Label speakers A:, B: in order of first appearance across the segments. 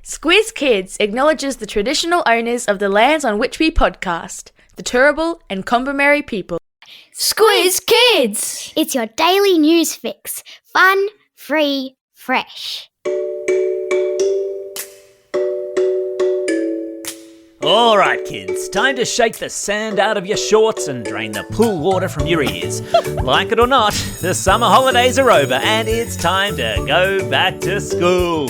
A: Squiz Kids acknowledges the traditional owners of the lands on which we podcast, the Turrbal and Kombumerri people.
B: Squiz Kids! It's your daily news fix. Fun, free, fresh.
C: All right, kids, time to shake the sand out of your shorts and drain the pool water from your ears. Like it or not, the summer holidays are over and it's time to go back to school.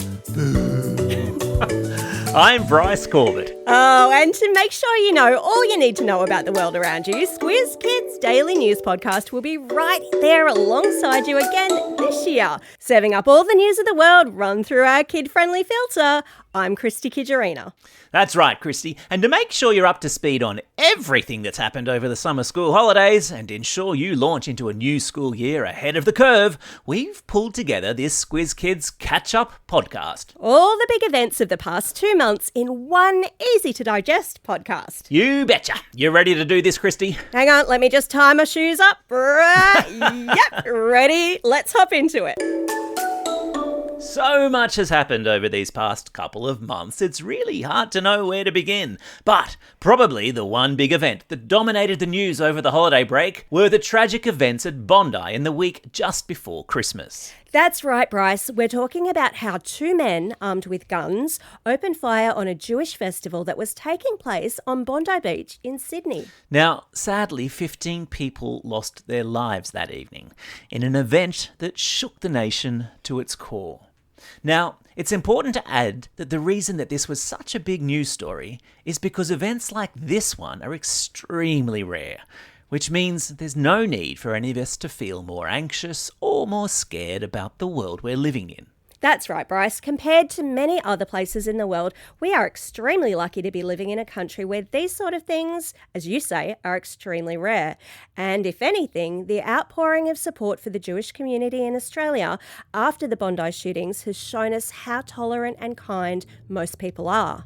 C: I'm Bryce Corbett.
D: Oh, and to make sure you know all you need to know about the world around you, Squiz Kids Daily News Podcast will be right there alongside you again this year, serving up all the news of the world run through our kid-friendly filter. I'm Christy Kijarina.
C: That's right, Christy. And to make sure you're up to speed on everything that's happened over the summer school holidays and ensure you launch into a new school year ahead of the curve, we've pulled together this Squiz Kids Catch-Up podcast.
D: All the big events of the past 2 months in one easy-to-digest podcast.
C: You betcha. You ready to do this, Christy?
D: Hang on, let me just tie my shoes up. Yep, ready? Let's hop into it.
C: So much has happened over these past couple of months, it's really hard to know where to begin. But probably the one big event that dominated the news over the holiday break were the tragic events at Bondi in the week just before Christmas.
D: That's right, Bryce. We're talking about how 2 men armed with guns opened fire on a Jewish festival that was taking place on Bondi Beach in Sydney.
C: Now, sadly, 15 people lost their lives that evening in an event that shook the nation to its core. Now, it's important to add that the reason that this was such a big news story is because events like this one are extremely rare, which means there's no need for any of us to feel more anxious or more scared about the world we're living in.
D: That's right, Bryce. Compared to many other places in the world, we are extremely lucky to be living in a country where these sort of things, as you say, are extremely rare. And if anything, the outpouring of support for the Jewish community in Australia after the Bondi shootings has shown us how tolerant and kind most people are.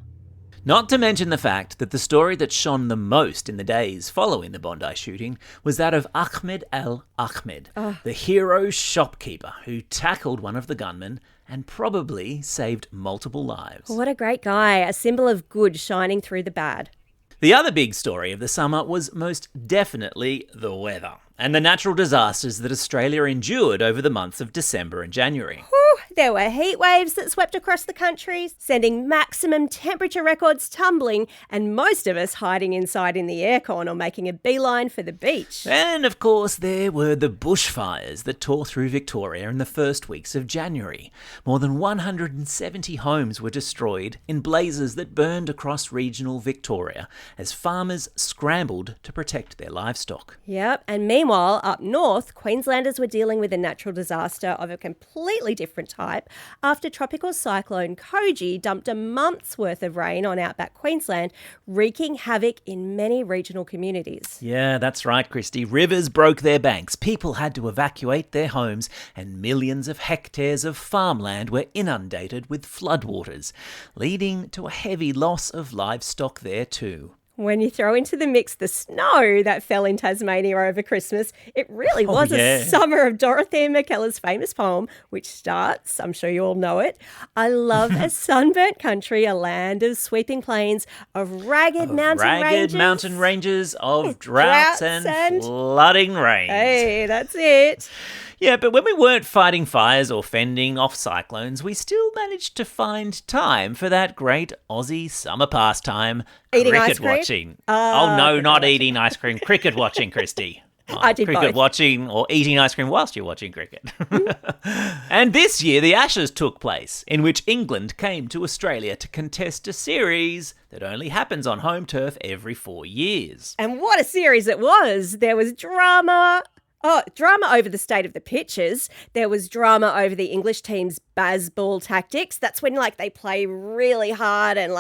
C: Not to mention the fact that the story that shone the most in the days following the Bondi shooting was that of Ahmed al-Ahmed, the hero shopkeeper who tackled one of the gunmen and probably saved multiple lives.
D: What a great guy, a symbol of good shining through the bad.
C: The other big story of the summer was most definitely the weather and the natural disasters that Australia endured over the months of December and January.
D: There were heat waves that swept across the country, sending maximum temperature records tumbling, and most of us hiding inside in the aircon or making a beeline for the beach.
C: And of course, there were the bushfires that tore through Victoria in the first weeks of January. More than 170 homes were destroyed in blazes that burned across regional Victoria as farmers scrambled to protect their livestock.
D: Yep, and meanwhile, up north, Queenslanders were dealing with a natural disaster of a completely different type after tropical cyclone Koji dumped a month's worth of rain on outback Queensland, wreaking havoc in many regional communities.
C: Yeah, that's right, Christy. Rivers broke their banks, people had to evacuate their homes, and millions of hectares of farmland were inundated with floodwaters, leading to a heavy loss of livestock there too.
D: When you throw into the mix the snow that fell in Tasmania over Christmas, it really was a summer of Dorothea McKellar's famous poem, which starts, I'm sure you all know it, I love a sunburnt country, a land of sweeping plains, of ragged mountain ranges,
C: of droughts and flooding rains.
D: Hey, that's it.
C: Yeah, but when we weren't fighting fires or fending off cyclones, we still managed to find time for that great Aussie summer pastime,
D: eating
C: cricket
D: ice cream?
C: watching. Oh, no, not eating ice cream, cricket watching, Christy.
D: I did
C: cricket
D: both.
C: Watching or eating ice cream whilst you're watching cricket. And this year, the Ashes took place, in which England came to Australia to contest a series that only happens on home turf every 4 years.
D: And what a series it was. There was drama over the state of the pitches. There was drama over the English team's Bazball tactics. That's when they play really hard and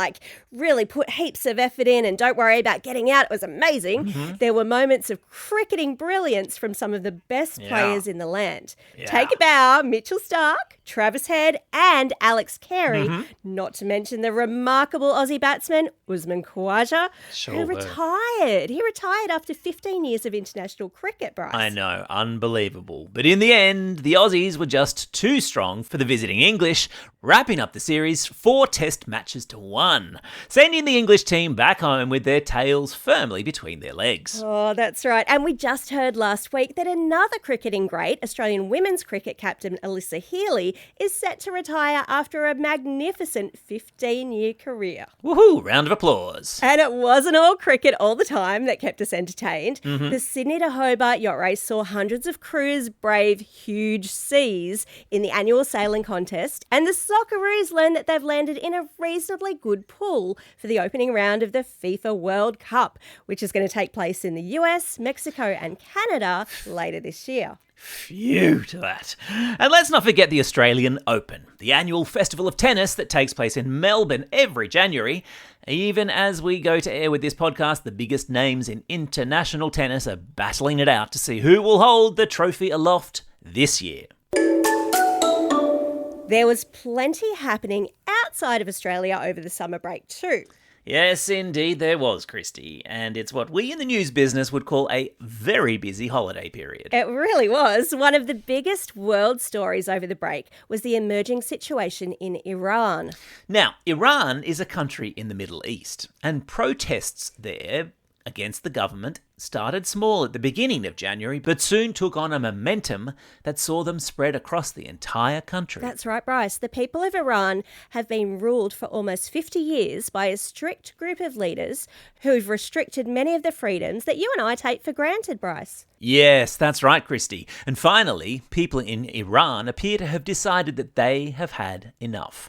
D: really put heaps of effort in and don't worry about getting out. It was amazing. Mm-hmm. There were moments of cricketing brilliance from some of the best players in the land.
C: Yeah.
D: Take a bow, Mitchell Starc, Travis Head and Alex Carey, not to mention the remarkable Aussie batsman Usman Khawaja, who retired. He retired after 15 years of international cricket, Bryce.
C: I know, unbelievable. But in the end, the Aussies were just too strong for the visitors visiting English, wrapping up the series 4 test matches to 1, sending the English team back home with their tails firmly between their legs.
D: Oh, that's right. And we just heard last week that another cricketing great, Australian women's cricket captain Alyssa Healy, is set to retire after a magnificent 15-year career.
C: Woohoo! Round of applause.
D: And it wasn't all cricket all the time that kept us entertained. The Sydney to Hobart yacht race saw hundreds of crews brave huge seas in the annual sailing contest, and the Socceroos learned that they've landed in a reasonably good pool for the opening round of the FIFA World Cup, which is going to take place in the US, Mexico and Canada later this year.
C: Phew to that. And let's not forget the Australian Open, the annual festival of tennis that takes place in Melbourne every January. Even as we go to air with this podcast, the biggest names in international tennis are battling it out to see who will hold the trophy aloft this year.
D: There was plenty happening outside of Australia over the summer break too.
C: Yes, indeed there was, Christy, and it's what we in the news business would call a very busy holiday period.
D: It really was. One of the biggest world stories over the break was the emerging situation in Iran.
C: Now, Iran is a country in the Middle East, and protests there against the government started small at the beginning of January, but soon took on a momentum that saw them spread across the entire country.
D: That's right, Bryce. The people of Iran have been ruled for almost 50 years by a strict group of leaders who've restricted many of the freedoms that you and I take for granted, Bryce.
C: Yes, that's right, Christy. And finally, people in Iran appear to have decided that they have had enough.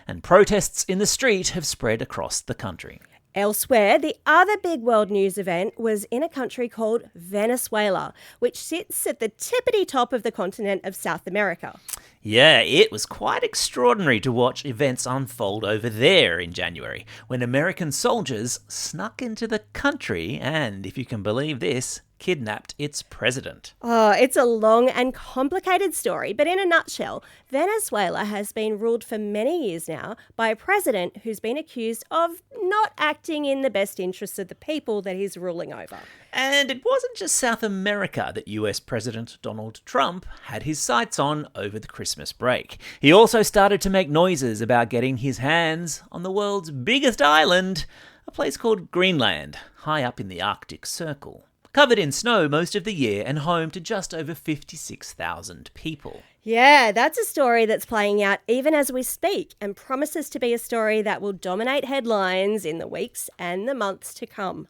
C: And protests in the street have spread across the country.
D: Elsewhere, the other big world news event was in a country called Venezuela, which sits at the tippity top of the continent of South America.
C: Yeah, it was quite extraordinary to watch events unfold over there in January, when American soldiers snuck into the country and, if you can believe this, kidnapped its president.
D: Oh, it's a long and complicated story, but in a nutshell, Venezuela has been ruled for many years now by a president who's been accused of not acting in the best interests of the people that he's ruling over.
C: And it wasn't just South America that US President Donald Trump had his sights on over the Christmas break. He also started to make noises about getting his hands on the world's biggest island, a place called Greenland, high up in the Arctic Circle. Covered in snow most of the year and home to just over 56,000 people.
D: Yeah, that's a story that's playing out even as we speak and promises to be a story that will dominate headlines in the weeks and the months to come.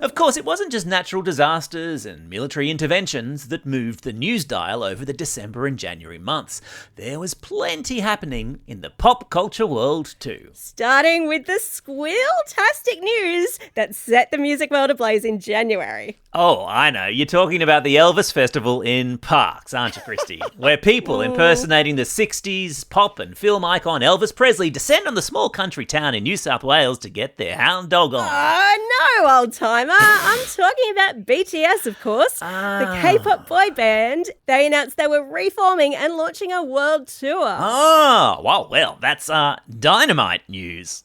C: Of course, it wasn't just natural disasters and military interventions that moved the news dial over the December and January months. There was plenty happening in the pop culture world too.
D: Starting with the squeal-tastic news that set the music world ablaze in January.
C: Oh, I know. You're talking about the Elvis Festival in Parks, aren't you, Christy? Where people impersonating the 60s pop and film icon Elvis Presley descend on the small country town in New South Wales to get their hound dog on.
D: Oh, no, old-timer. I'm talking about BTS, of course. The K-pop boy band. They announced they were reforming and launching a world tour.
C: Oh, well, that's dynamite news.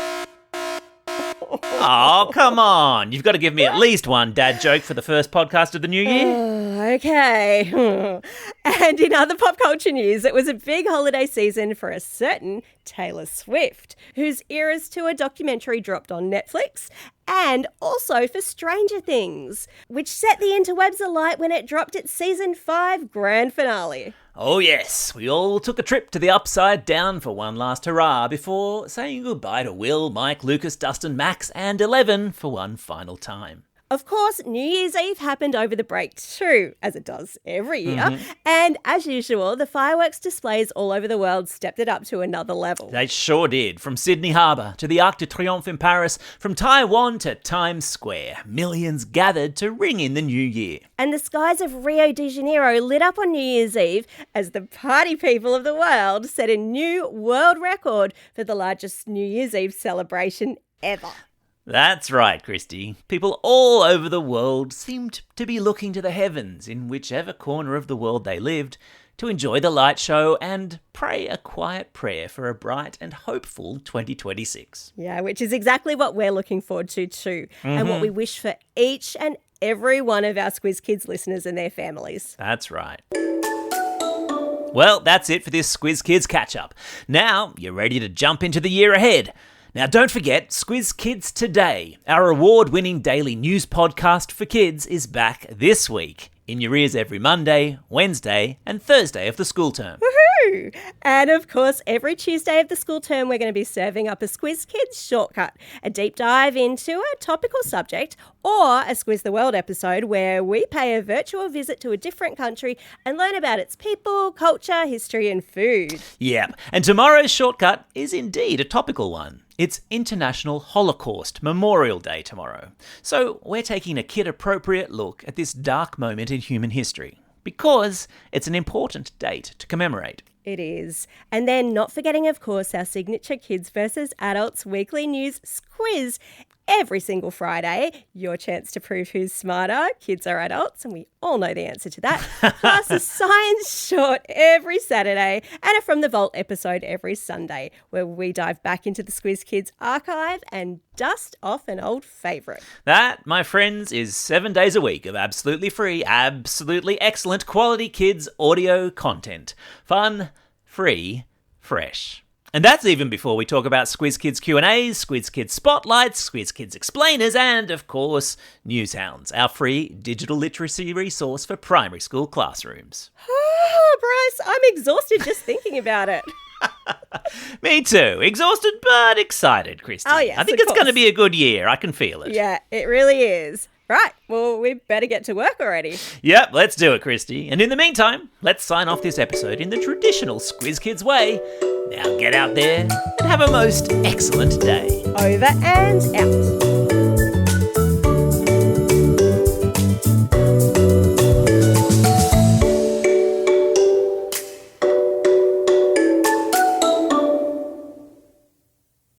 C: Oh, come on. You've got to give me at least one dad joke for the first podcast of the new year.
D: Okay. And in other pop culture news, it was a big holiday season for a certain Taylor Swift, whose Eras Tour documentary dropped on Netflix, and also for Stranger Things, which set the interwebs alight when it dropped its Season 5 grand finale.
C: Oh yes, we all took a trip to the Upside Down for one last hurrah before saying goodbye to Will, Mike, Lucas, Dustin, Max and 11 for one final time.
D: Of course, New Year's Eve happened over the break too, as it does every year. And as usual, the fireworks displays all over the world stepped it up to another level.
C: They sure did. From Sydney Harbour to the Arc de Triomphe in Paris, from Taiwan to Times Square, millions gathered to ring in the new year.
D: And the skies of Rio de Janeiro lit up on New Year's Eve as the party people of the world set a new world record for the largest New Year's Eve celebration ever.
C: That's right, Christy. People all over the world seemed to be looking to the heavens in whichever corner of the world they lived to enjoy the light show and pray a quiet prayer for a bright and hopeful 2026.
D: Yeah, which is exactly what we're looking forward to too, and what we wish for each and every one of our Squiz Kids listeners and their families.
C: That's right. Well, that's it for this Squiz Kids Catch-Up. Now, you're ready to jump into the year ahead. Now, don't forget, Squiz Kids Today, our award-winning daily news podcast for kids, is back this week. In your ears every Monday, Wednesday, and Thursday of the school term.
D: Woohoo! And of course, every Tuesday of the school term, we're going to be serving up a Squiz Kids shortcut, a deep dive into a topical subject, or a Squiz the World episode where we pay a virtual visit to a different country and learn about its people, culture, history, and food.
C: Yep, and tomorrow's shortcut is indeed a topical one. It's International Holocaust Memorial Day tomorrow. So we're taking a kid-appropriate look at this dark moment in human history, because it's an important date to commemorate.
D: It is. And then not forgetting, of course, our signature Kids versus Adults weekly news Squiz. Every single Friday, your chance to prove who's smarter, kids or adults, and we all know the answer to that. Plus a science short every Saturday and a From the Vault episode every Sunday, where we dive back into the Squiz Kids archive and dust off an old favourite.
C: That, my friends, is 7 days a week of absolutely free, absolutely excellent quality kids audio content. Fun, free, fresh. And that's even before we talk about Squiz Kids Q&As, Squiz Kids Spotlights, Squiz Kids Explainers, and, of course, Newshounds, our free digital literacy resource for primary school classrooms.
D: Oh, Bryce, I'm exhausted just thinking about it.
C: Me too. Exhausted but excited, Christy.
D: Oh, yes,
C: I think
D: of
C: it's going to
D: course.
C: be a good year. I can feel it.
D: Yeah, it really is. Right, well, we better get to work already.
C: Yep, let's do it, Christy. And in the meantime, let's sign off this episode in the traditional Squiz Kids way. Now get out there and have a most excellent day.
D: Over and out.